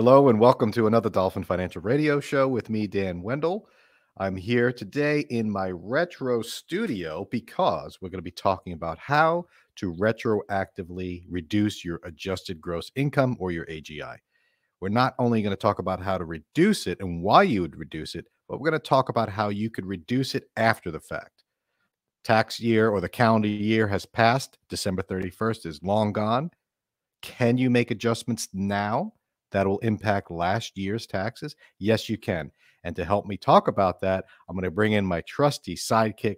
Hello and welcome to another Dolphin Financial Radio Show with me, Dan Wendell. I'm here today in my retro studio because we're going to be talking about how to retroactively reduce your adjusted gross income or your AGI. We're not only going to talk about how to reduce it and why you would reduce it, but we're going to talk about how you could reduce it after the fact. Tax year or the calendar year has passed. December 31st is long gone. Can you make adjustments now that will impact last year's taxes? Yes, you can. And to help me talk about that, I'm going to bring in my trusty sidekick,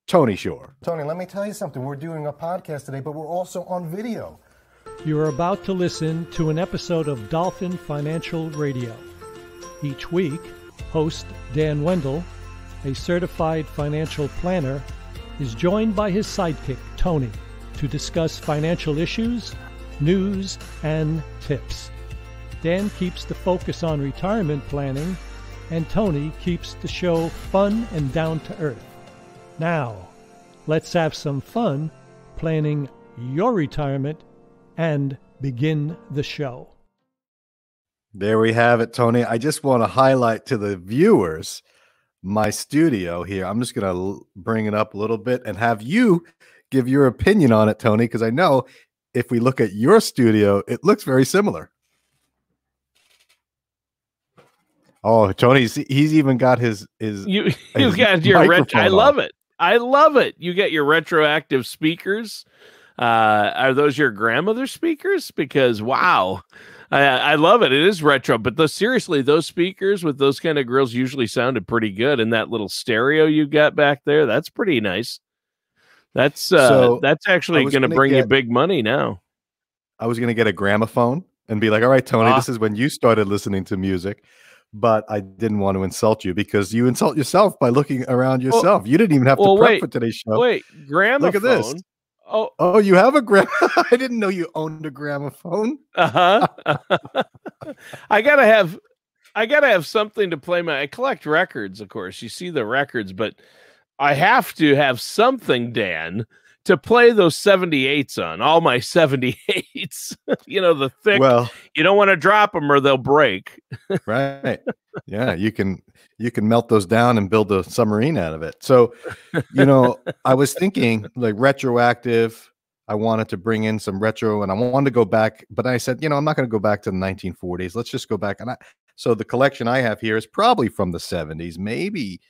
Tony Shore. Tony, let me tell you something. We're doing a podcast today, but we're also on video. You are about to listen to an episode of Dolphin Financial Radio. Each week, host Dan Wendell, a certified financial planner, is joined by his sidekick, Tony, to discuss financial issues, news, and tips. Dan keeps the focus on retirement planning, and Tony keeps the show fun and down to earth. Now, let's have some fun planning your retirement and begin the show. There we have it, Tony. I just want to highlight to the viewers my studio here. I'm just going to bring it up a little bit and have you give your opinion on it, Tony, because I know if we look at your studio, it looks very similar. Oh, Tony's he's even got his you got your I love it. I love it. You get your retroactive speakers. Are those your grandmother's speakers? Because wow, I love it. It is retro, but seriously, those speakers with those kind of grills usually sounded pretty good. And that little stereo you got back there, that's pretty nice. That's actually going to bring you big money now. I was going to get a gramophone and be like, all right, Tony, this is when you started listening to music. But I didn't want to insult you because you insult yourself by looking around yourself. Well, you didn't even have to prep for today's show. Wait, gramophone? Look at this. Oh, you have a gramophone? I didn't know you owned a gramophone. I gotta have something to play I collect records, of course. You see the records, but I have to have something, Dan, to play those 78s on, all my 78s, the thick, you don't want to drop them or they'll break. Right. Yeah. You can melt those down and build a submarine out of it. So, I was thinking like retroactive. I wanted to bring in some retro and I wanted to go back, but I said, I'm not going to go back to the 1940s. Let's just go back. So the collection I have here is probably from the 70s, maybe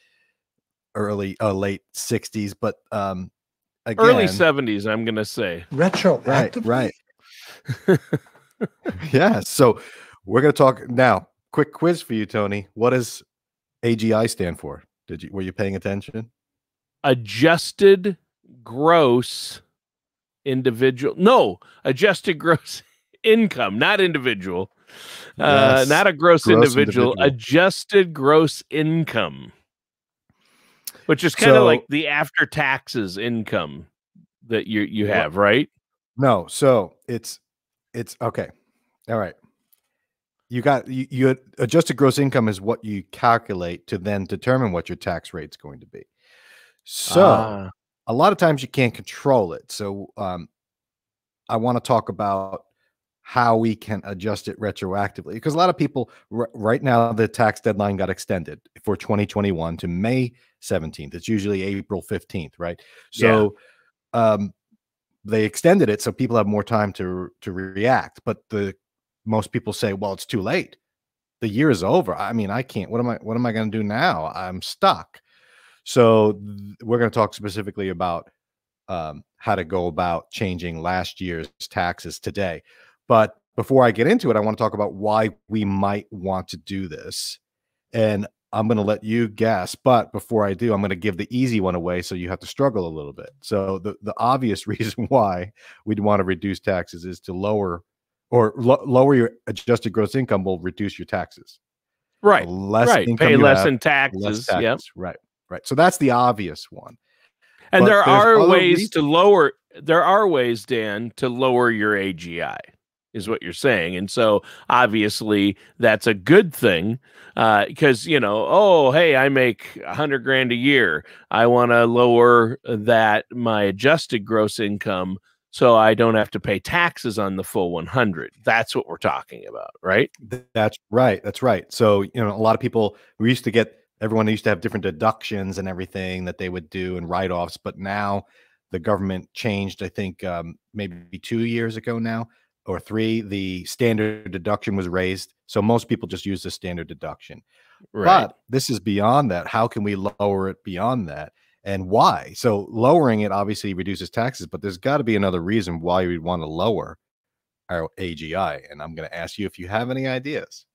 late 60s, but, again, early 70s, I'm going to say. Retroactively. Right. Yeah. So we're going to talk now. Quick quiz for you, Tony. What does AGI stand for? Were you paying attention? Adjusted gross individual. No, adjusted gross income, not individual. Yes. Not a gross individual. Adjusted gross income. Which is kind of like the after taxes income that you have, right? No, so it's okay. All right. You adjusted gross income is what you calculate to then determine what your tax rate's going to be. So a lot of times you can't control it. So I want to talk about how we can adjust it retroactively, because a lot of people right now, the tax deadline got extended for 2021 to May 17th. It's usually April 15th, right? So they extended it so people have more time to react. But most people say, well, it's too late. The year is over. I mean, I can't. What am I going to do now? I'm stuck. So we're going to talk specifically about how to go about changing last year's taxes today. But before I get into it, I want to talk about why we might want to do this. And I'm going to let you guess. But before I do, I'm going to give the easy one away so you have to struggle a little bit. So the obvious reason why we'd want to reduce taxes is to lower your adjusted gross income will reduce your taxes. Right. Pay less in taxes. Less taxes. Yep. Right. So that's the obvious one. And but there are ways to lower. There are ways, Dan, to lower your AGI. Is what you're saying. And so obviously that's a good thing because, hey, I make $100,000 a year. I want to lower my adjusted gross income so I don't have to pay taxes on the full 100. That's what we're talking about, right? That's right. That's right. So, a lot of people, everyone used to have different deductions and everything that they would do and write-offs, but now the government changed, I think, maybe 2 years ago now, or 3, the standard deduction was raised. So most people just use the standard deduction. Right. But this is beyond that. How can we lower it beyond that? And why? So lowering it obviously reduces taxes, but there's got to be another reason why we'd want to lower our AGI. And I'm going to ask you if you have any ideas.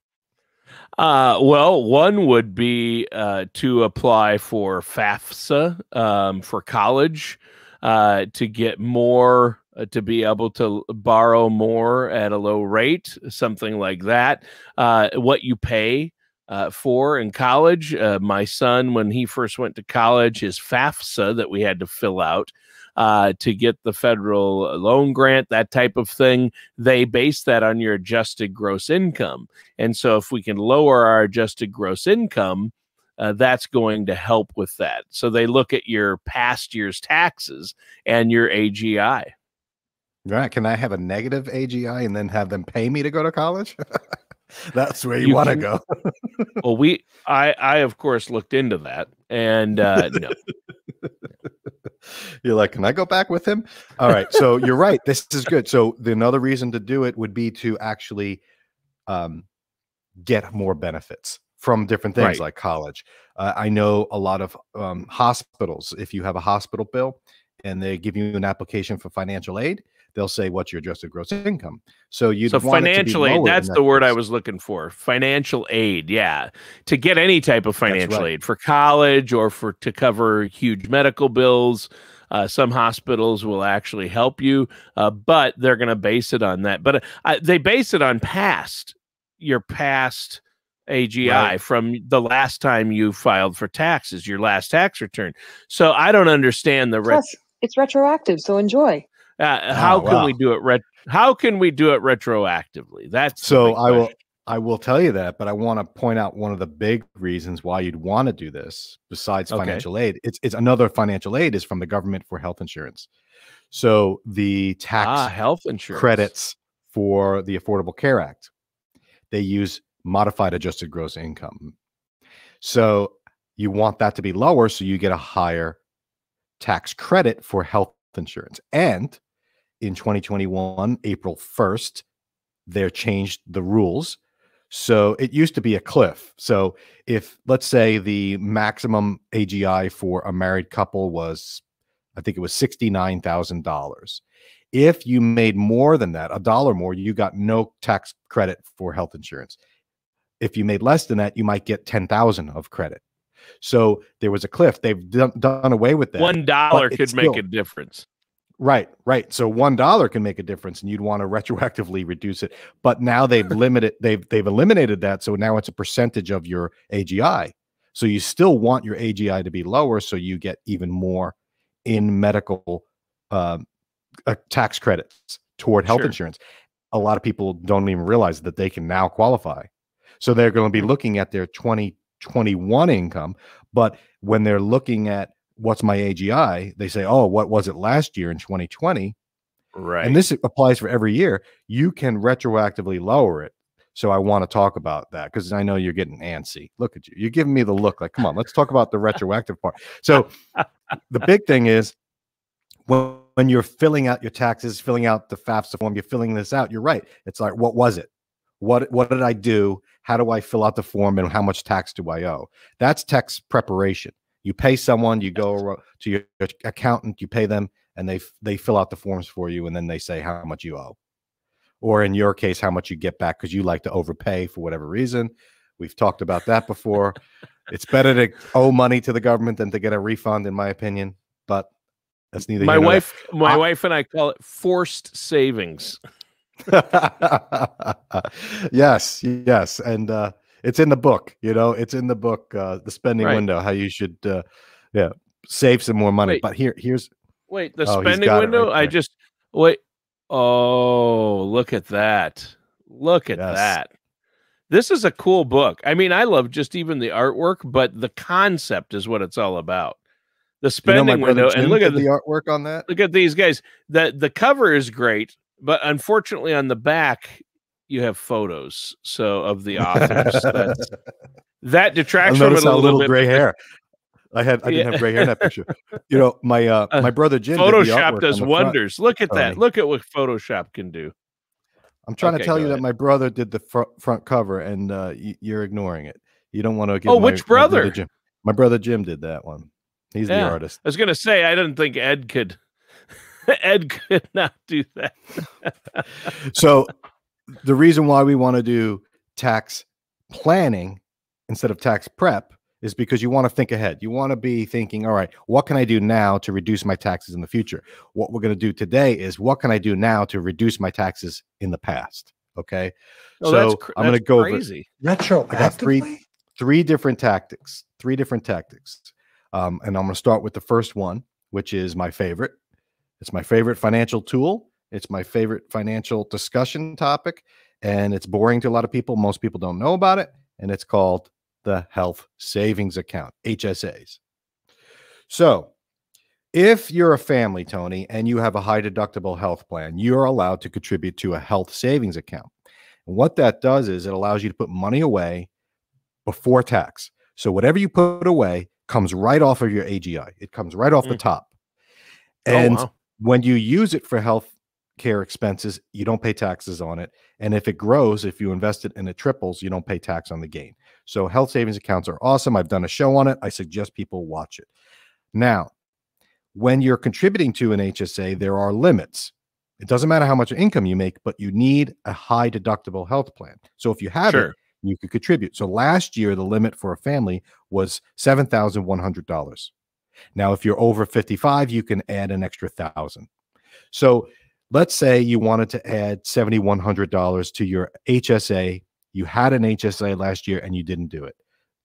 Well, one would be to apply for FAFSA for college, to get more, to be able to borrow more at a low rate, something like that. What you pay for in college. My son, when he first went to college, his FAFSA that we had to fill out to get the federal loan grant, that type of thing, they base that on your adjusted gross income. And so if we can lower our adjusted gross income, that's going to help with that. So they look at your past year's taxes and your AGI. Right. Can I have a negative AGI and then have them pay me to go to college? That's where you want to go. Well, I of course looked into that, and no. You're like, can I go back with him? All right. So you're right. This is good. So another reason to do it would be to actually get more benefits from different things like college. I know a lot of hospitals, if you have a hospital bill and they give you an application for financial aid, they'll say, what's your adjusted gross income? So financial aid, that's the word I was looking for. Financial aid. Yeah. To get any type of financial aid for college or to cover huge medical bills. Some hospitals will actually help you, but they're going to base it on that. But they base it on your past AGI from the last time you filed for taxes, your last tax return. So I don't understand it's retroactive, so enjoy. How can we do it? How can we do it retroactively? That's so I will tell you that, but I want to point out one of the big reasons why you'd want to do this besides financial aid. It's another financial aid is from the government for health insurance. So the tax health insurance credits for the Affordable Care Act, they use modified adjusted gross income. So you want that to be lower so you get a higher tax credit for health insurance. And in 2021, April 1st, they changed the rules. So it used to be a cliff. So if, let's say, the maximum AGI for a married couple was, I think it was $69,000. If you made more than that, $1 more, you got no tax credit for health insurance. If you made less than that, you might get $10,000 of credit. So there was a cliff. They've done away with that. $1 could make a difference. Right. So $1 can make a difference, and you'd want to retroactively reduce it. But now they've eliminated that. So now it's a percentage of your AGI. So you still want your AGI to be lower, so you get even more in medical tax credits toward health insurance. A lot of people don't even realize that they can now qualify. So they're going to be looking at their 2021 income, but when they're looking at what's my AGI, they say, oh, what was it last year in 2020? Right. And this applies for every year. You can retroactively lower it. So I want to talk about that because I know you're getting antsy. Look at you. You're giving me the look like, come on, let's talk about the retroactive part. So the big thing is when you're filling out your taxes, filling out the FAFSA form, you're filling this out. You're right. It's like, what was it? What did I do? How do I fill out the form, and how much tax do I owe? That's tax preparation. You pay someone, you go to your accountant, you pay them, and they fill out the forms for you, and then they say how much you owe. Or in your case, how much you get back because you like to overpay for whatever reason. We've talked about that before. It's better to owe money to the government than to get a refund, in my opinion. But that's neither my here nor wife. there. My wife and I call it forced savings. Yes, and it's in the book. It's in the book, the spending window. How you should, save some more money. But here's the spending window. I just wait. Oh, look at that! Look at that! This is a cool book. I mean, I love just even the artwork, but the concept is what it's all about. the You know, my spending brother window, Jim and look at did the artwork on that. look at these guys. The cover is great, but unfortunately on the back you have photos of the authors. That I'll detracts from notice it a how little little bit. gray hair. I didn't Yeah. have gray hair in that picture. You know, my brother Jim did the Photoshop artwork does on the front. wonders. Look at that. Tony. Look at what Photoshop can do. I'm trying to Okay, tell go you that ahead. my brother did the front cover, and you're ignoring it. You don't want to give Oh, my which my brother? brother Jim. My brother Jim did that one. He's the Yeah. artist. I was gonna say I didn't think Ed could Ed could not do that. So the reason why we want to do tax planning instead of tax prep is because you want to think ahead. You want to be thinking, all right, what can I do now to reduce my taxes in the future? What we're going to do today is what can I do now to reduce my taxes in the past? Okay. Oh, So I'm going to go crazy. over. I got three different tactics. And I'm going to start with the first one, which is my favorite. It's my favorite financial tool. It's my favorite financial discussion topic. And it's boring to a lot of people. Most people don't know about it. And it's called the health savings account, HSAs. So if you're a family, Tony, and you have a high deductible health plan, you're allowed to contribute to a health savings account. And what that does is it allows you to put money away before tax. So whatever you put away comes right off of your AGI. It comes right off the top. And when you use it for health care expenses, you don't pay taxes on it. And if it grows, if you invest it and it triples, you don't pay tax on the gain. So health savings accounts are awesome. I've done a show on it. I suggest people watch it. Now, when you're contributing to an HSA, there are limits. It doesn't matter how much income you make, but you need a high deductible health plan. So if you have it, you could contribute. So last year, the limit for a family was $7,100. Now, if you're over 55, you can add an extra $1,000. So let's say you wanted to add $7,100 to your HSA. You had an HSA last year and you didn't do it.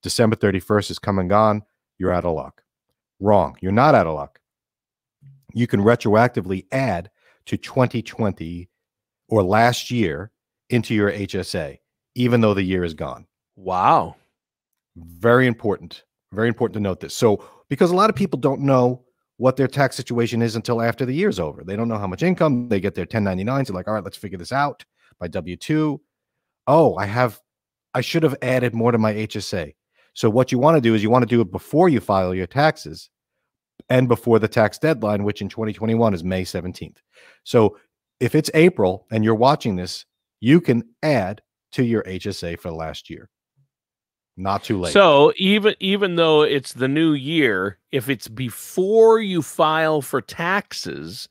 December 31st is come and gone. You're out of luck. Wrong. You're not out of luck. You can retroactively add to 2020 or last year into your HSA, even though the year is gone. Wow. Very important. Very important to note this. So, because a lot of people don't know what their tax situation is until after the year's over. They don't know how much income. They get their 1099s. They're like, all right, let's figure this out by W-2. Oh, I should have added more to my HSA. So what you want to do is you want to do it before you file your taxes and before the tax deadline, which in 2021 is May 17th. So if it's April and you're watching this, you can add to your HSA for last year. Not too late. So even though it's the new year, if it's before you file for taxes,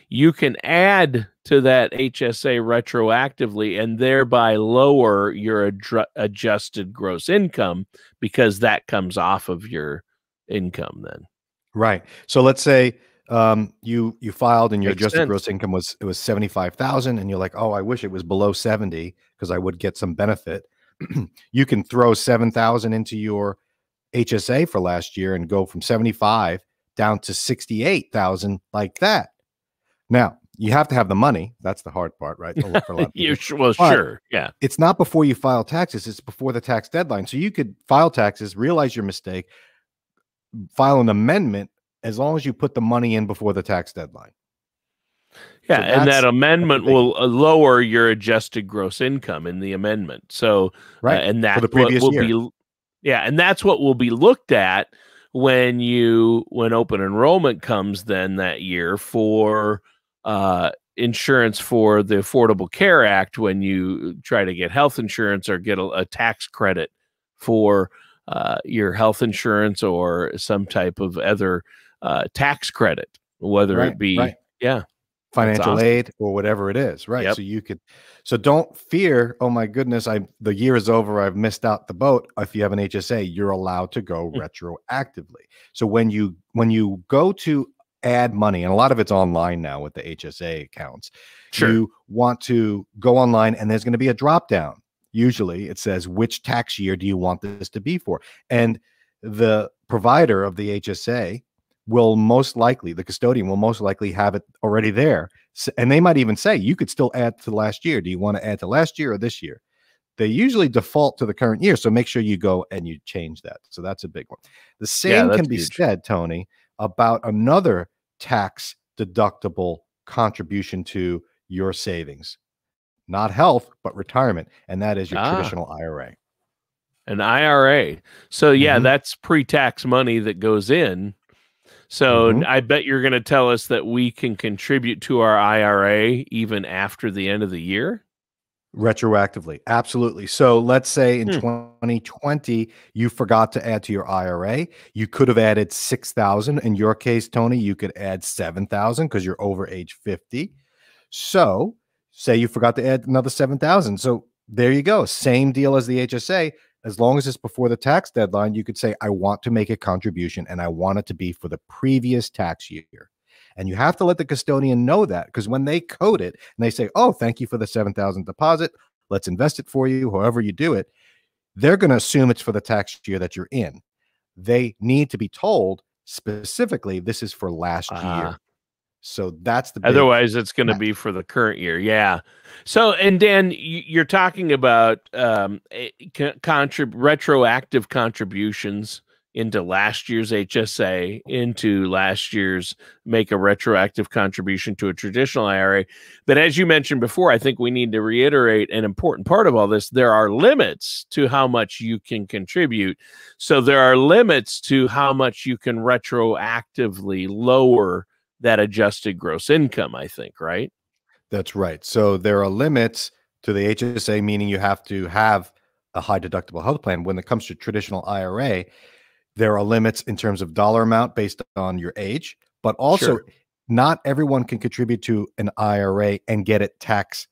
you can add to that HSA retroactively and thereby lower your adjusted gross income because that comes off of your income then. Right. So let's say you filed and your Makes adjusted sense. gross income was 75,000 and you're like, oh, I wish it was below 70 because I would get some benefit. You can throw 7,000 into your HSA for last year and go from 75 down to 68,000 like that. Now, you have to have the money. That's the hard part, right? For a lot of people. Sure. Yeah. It's not before you file taxes. It's before the tax deadline. So you could file taxes, realize your mistake, file an amendment as long as you put the money in before the tax deadline. Yeah, So and that amendment will lower your adjusted gross income in the amendment. So, right, and that's for the previous what will year. and that's what will be looked at when open enrollment comes then that year for insurance for the Affordable Care Act. When you try to get health insurance or get a tax credit for your health insurance or some type of other tax credit, whether it be financial aid or whatever it is, right? Yep. So you could, so don't fear, oh my goodness, the year is over, I've missed out the boat. If you have an HSA, you're allowed to go retroactively. So when you go to add money, and a lot of it's online now with the HSA accounts, you want to go online and there's going to be a drop down. Usually it says, which tax year do you want this to be for? And the provider of the HSA will most likely, the custodian will most likely have it already there. And they might even say, you could still add to last year. Do you want to add to last year or this year? They usually default to the current year. So make sure you go and you change that. So that's a big one. The same can be said, Tony, about another tax deductible contribution to your savings. Not health, but retirement. And that is your traditional IRA. An IRA. So yeah, that's pre-tax money that goes in. So I bet you're going to tell us that we can contribute to our IRA even after the end of the year? Retroactively. Absolutely. So let's say in 2020, you forgot to add to your IRA. You could have added 6,000. In your case, Tony, you could add 7,000 because you're over age 50. So say you forgot to add another 7,000. So there you go. Same deal as the HSA. As long as it's before the tax deadline, you could say, I want to make a contribution and I want it to be for the previous tax year. And you have to let the custodian know that, because when they code it and they say, oh, thank you for the 7,000 deposit, let's invest it for you, however you do it, they're going to assume it's for the tax year that you're in. They need to be told specifically, this is for last year. So that's the otherwise it's going to be for the current year. Yeah. So, and Dan, you're talking about retroactive contributions into last year's HSA, into last year's make a retroactive contribution to a traditional IRA. But as you mentioned before, I think we need to reiterate an important part of all this. There are limits to how much you can contribute. So there are limits to how much you can retroactively lower that adjusted gross income, I think, right? That's right. So there are limits to the HSA, meaning you have to have a high deductible health plan. When it comes to traditional IRA, there are limits in terms of dollar amount based on your age, but also not everyone can contribute to an IRA and get it tax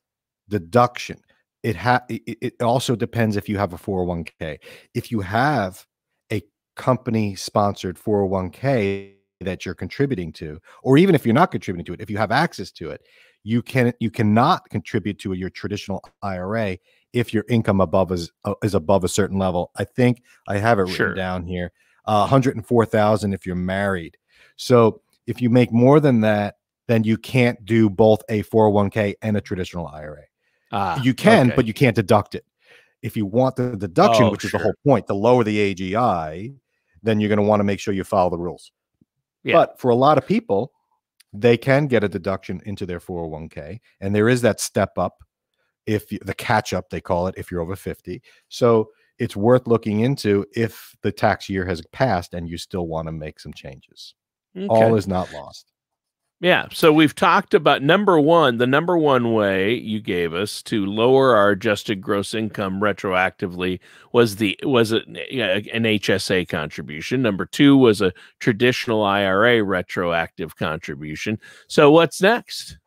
deduction. It also depends if you have a 401k. If you have a company sponsored 401k that you're contributing to, or even if you're not contributing to it, if you have access to it, you cannot contribute to your traditional IRA if your income is above a certain level. I think I have it written down here. 104,000 if you're married. So if you make more than that, then you can't do both a 401k and a traditional IRA. You can, but you can't deduct it. If you want the deduction, which is the whole point, to lower the AGI, then you're going to want to make sure you follow the rules. Yeah. But for a lot of people, they can get a deduction into their 401k. And there is that step up, the catch up, they call it, if you're over 50. So it's worth looking into if the tax year has passed and you still want to make some changes. All is not lost. Yeah. So we've talked about the number one way you gave us to lower our adjusted gross income retroactively was an HSA contribution. Number two was a traditional IRA retroactive contribution. So what's next?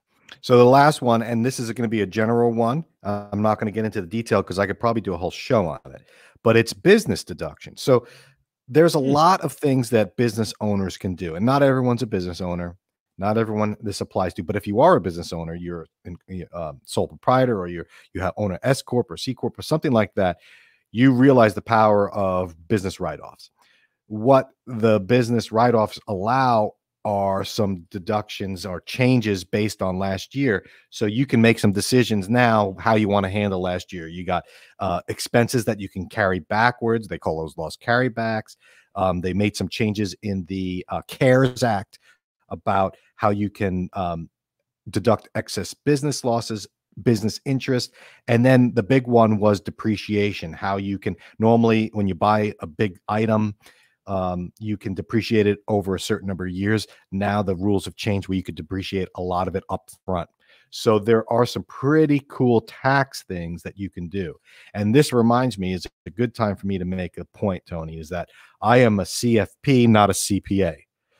So the last one, and this is going to be a general one. I'm not going to get into the detail because I could probably do a whole show on it, but it's business deduction. So there's a lot of things that business owners can do, and not everyone's a business owner. Not everyone this applies to, but if you are a business owner, you're a sole proprietor, or you own an S Corp or C Corp or something like that, you realize the power of business write-offs. What the business write-offs allow are some deductions or changes based on last year. So you can make some decisions now how you want to handle last year. You got expenses that you can carry backwards. They call those loss carrybacks. They made some changes in the CARES Act about how you can deduct excess business losses, business interest. And then the big one was depreciation, how you can normally, when you buy a big item, you can depreciate it over a certain number of years. Now the rules have changed where you could depreciate a lot of it up front. So there are some pretty cool tax things that you can do. And this reminds me, is a good time for me to make a point, Tony, is that I am a CFP, not a CPA.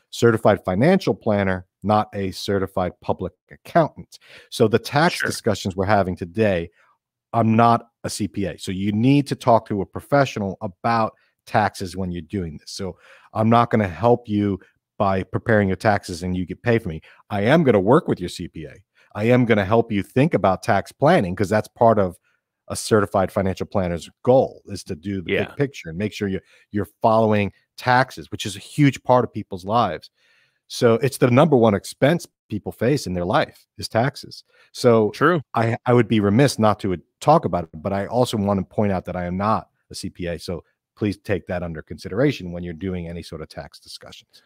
Certified financial planner, not a certified public accountant. So the tax discussions we're having today, I'm not a CPA. So you need to talk to a professional about taxes when you're doing this. So I'm not going to help you by preparing your taxes and you get paid for me. I am going to work with your CPA. I am going to help you think about tax planning, because that's part of a certified financial planner's goal, is to do the big picture and make sure you're following taxes, which is a huge part of people's lives. So it's the number one expense people face in their life is taxes. So I would be remiss not to talk about it, but I also want to point out that I am not a CPA. So please take that under consideration when you're doing any sort of tax discussions.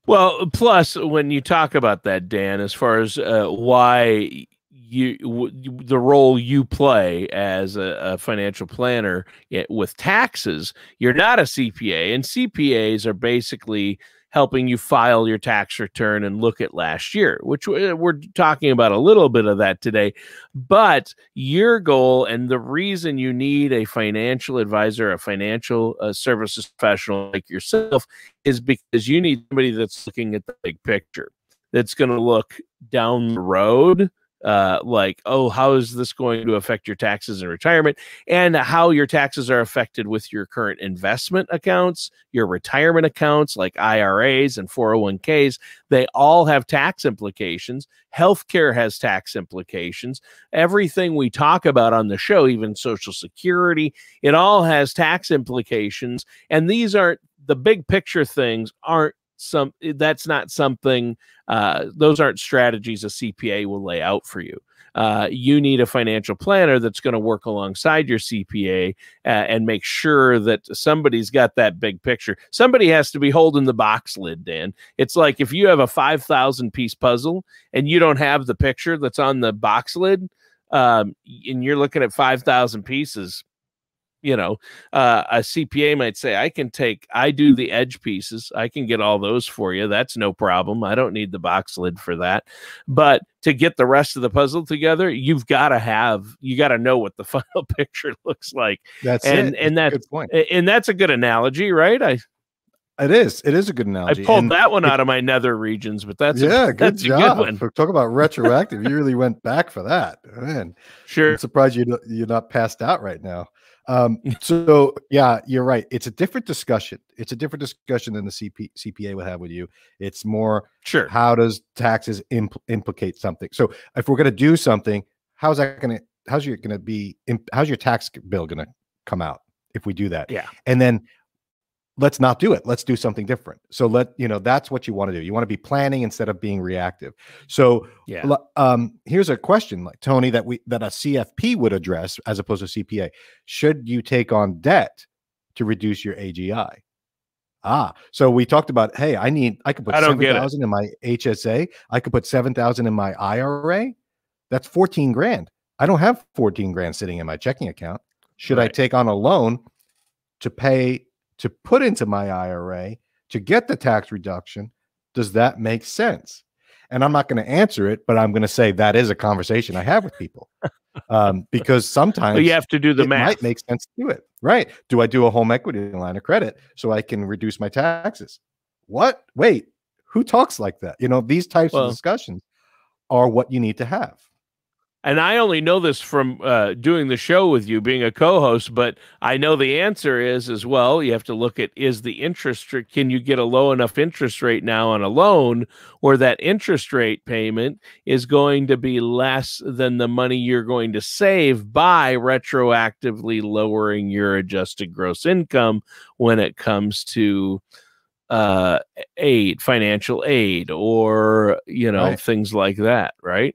Well, plus when you talk about that, Dan, as far as why the role you play as a financial planner with taxes, you're not a CPA, and CPAs are basically helping you file your tax return and look at last year, which we're talking about a little bit of that today. But your goal and the reason you need a financial advisor, a financial services professional like yourself, is because you need somebody that's looking at the big picture, that's going to look down the road, like, oh, how is this going to affect your taxes in retirement, and how your taxes are affected with your current investment accounts, your retirement accounts like IRAs and 401ks. They all have tax implications. Healthcare has tax implications. Everything we talk about on the show, even Social Security, it all has tax implications. And these aren't the big picture things, that's not something, those aren't strategies a CPA will lay out for you. You need a financial planner that's going to work alongside your CPA and make sure that somebody's got that big picture. Somebody has to be holding the box lid, Dan. It's like if you have a 5,000 piece puzzle and you don't have the picture that's on the box lid, and you're looking at 5,000 pieces, a CPA might say, I do the edge pieces. I can get all those for you. That's no problem. I don't need the box lid for that. But to get the rest of the puzzle together, you got to know what the final picture looks like. That's and that's a good point. And that's a good analogy, right? It is a good analogy. I pulled that one out of my nether regions, but that's good job. A good one. Talk about retroactive. You really went back for that, man. Sure. I'm surprised you're not passed out right now. So yeah, you're right. It's a different discussion. It's a different discussion than the CPA would have with you. It's more, sure, how does taxes implicate something? So if we're going to do something, how's your tax bill going to come out if we do that? Yeah. And then let's not do it. Let's do something different. So that's what you want to do. You want to be planning instead of being reactive. So yeah. Here's a question, like Tony, that a CFP would address as opposed to CPA. Should you take on debt to reduce your AGI? So we talked about, hey, I could put 7,000 in my HSA. I could put 7,000 in my IRA. That's 14 grand. I don't have 14 grand sitting in my checking account. Should I take on a loan to put into my IRA to get the tax reduction? Does that make sense? And I'm not going to answer it, but I'm going to say that is a conversation I have with people, because sometimes you have to do the math. Might make sense to do it, right? Do I do a home equity line of credit so I can reduce my taxes? What? Wait, who talks like that? These types of discussions are what you need to have. And I only know this from doing the show with you, being a co-host, but I know the answer is as well. You have to look at, is the interest rate, can you get a low enough interest rate now on a loan where that interest rate payment is going to be less than the money you're going to save by retroactively lowering your adjusted gross income when it comes to financial aid, or, right, things like that, right?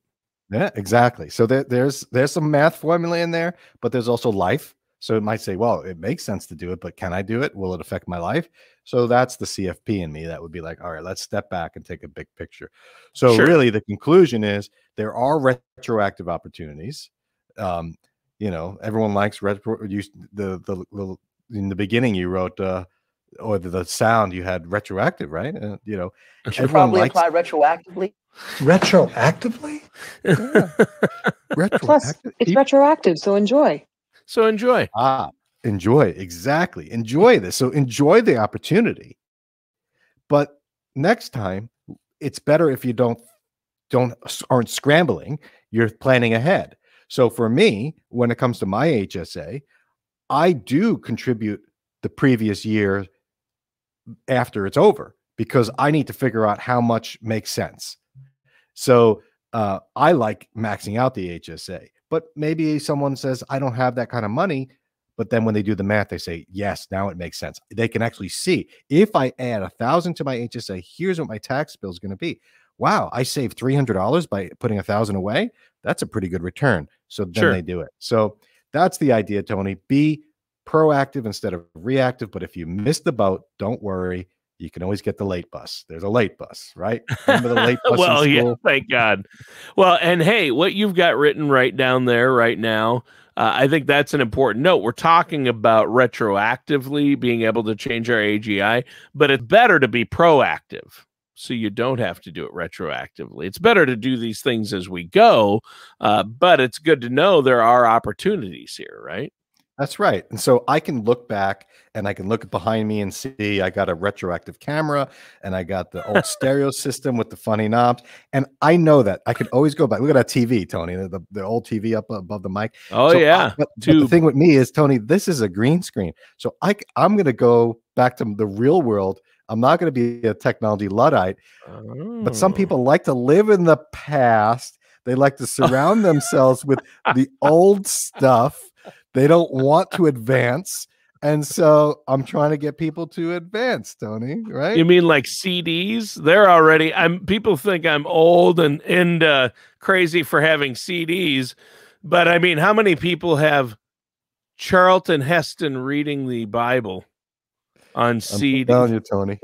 Yeah, exactly. So there's some math formula in there, but there's also life. So it might say, well, it makes sense to do it, but can I do it? Will it affect my life? So that's the CFP in me that would be like, all right, let's step back and take a big picture. So really the conclusion is there are retroactive opportunities. Everyone likes the in the beginning you wrote, or the sound you had retroactive, right? Should probably apply retroactively. Retroactively? Yeah. Plus, it's retroactive, so enjoy. Enjoy. Exactly. Enjoy this. So enjoy the opportunity. But next time, it's better if you aren't scrambling, you're planning ahead. So for me, when it comes to my HSA, I do contribute the previous year after it's over, because I need to figure out how much makes sense. So I like maxing out the HSA, but maybe someone says, I don't have that kind of money. But then when they do the math, they say, yes, now it makes sense. They can actually see, if I add 1,000 to my HSA, here's what my tax bill is going to be. Wow, I saved $300 by putting 1,000 away. That's a pretty good return. So then they do it. So that's the idea, Tony. Be proactive instead of reactive. But if you miss the boat, don't worry. you can always get the late bus. There's a late bus, right? Remember the late bus well, in school? Yeah, thank God. Well, and hey, what you've got written right down there right now, I think that's an important note. We're talking about retroactively being able to change our AGI, but it's better to be proactive, so you don't have to do it retroactively. It's better to do these things as we go, but it's good to know there are opportunities here, right? That's right. And so I can look back and I can look behind me and see I got a retroactive camera and I got the old stereo system with the funny knobs. And I know that I can always go back. Look at that TV, Tony, the old TV up above the mic. Oh, so yeah. But the thing with me is, Tony, this is a green screen. So I'm going to go back to the real world. I'm not going to be a technology Luddite, but some people like to live in the past. They like to surround themselves with the old stuff. They don't want to advance. And so I'm trying to get people to advance, Tony, right? You mean like CDs? They're already, people think I'm old and crazy for having CDs. But I mean, how many people have Charlton Heston reading the Bible on CD? I'm telling you, Tony,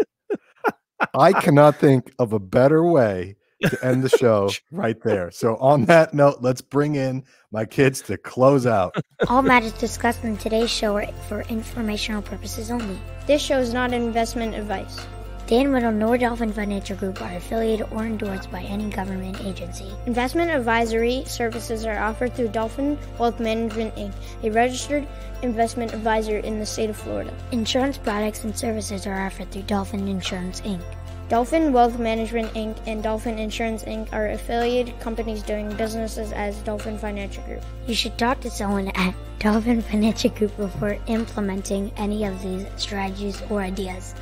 I cannot think of a better way to end the show right there. So on that note, let's bring in my kids to close out. All matters discussed in today's show are for informational purposes only. This show is not investment advice. Dan Wendell nor Dolphin Financial Group are affiliated or endorsed by any government agency. Investment advisory services are offered through Dolphin Wealth Management, Inc., a registered investment advisor in the state of Florida. Insurance products and services are offered through Dolphin Insurance, Inc. Dolphin Wealth Management, Inc. and Dolphin Insurance, Inc. are affiliated companies doing businesses as Dolphin Financial Group. You should talk to someone at Dolphin Financial Group before implementing any of these strategies or ideas.